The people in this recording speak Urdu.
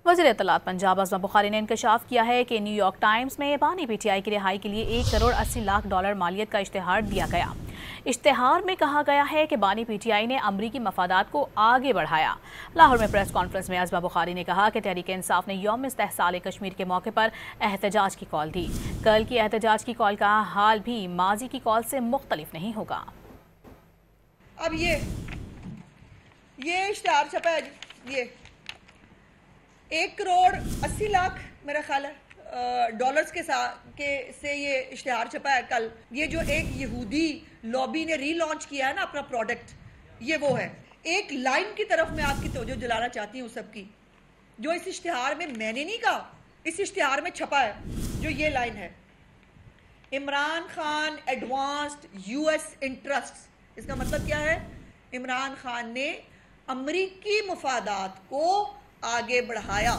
وزیر اطلاعات پنجاب ازما بخاری نے انکشاف کیا ہے کہ نیو یارک ٹائمز میں بانی پی ٹی آئی کی رہائی کے لیے $1.80 لاکھ مالیت کا اشتہار دیا گیا۔ اشتہار میں کہا گیا ہے کہ بانی پی ٹی آئی نے امریکی مفادات کو آگے بڑھایا۔ لاہور میں پریس کانفرنس میں ازما بخاری نے کہا کہ تحریک انصاف نے یوم استحصال کشمیر کے موقع پر احتجاج کی کال دی۔ کل کی احتجاج کی کال کا حال بھی ماضی کی کال سے مختلف نہیں ہوگا۔ اب یہ اشتہار چھپا ہے، یہ $1.80 میرا خیال ہے ڈالرز کے سے یہ اشتہار چھپا ہے کل۔ یہ جو ایک یہودی لابی نے ری لانچ کیا ہے نا اپنا پروڈکٹ، یہ وہ ہے۔ ایک لائن کی طرف میں آپ کی توجہ دلانا چاہتی ہوں سب کی، جو اس اشتہار میں نے نہیں کہا، اس اشتہار میں چھپا ہے، جو یہ لائن ہے، Imran Khan advanced US interest. اس کا مطلب کیا ہے؟ عمران خان نے امریکی مفادات کو آگے بڑھایا۔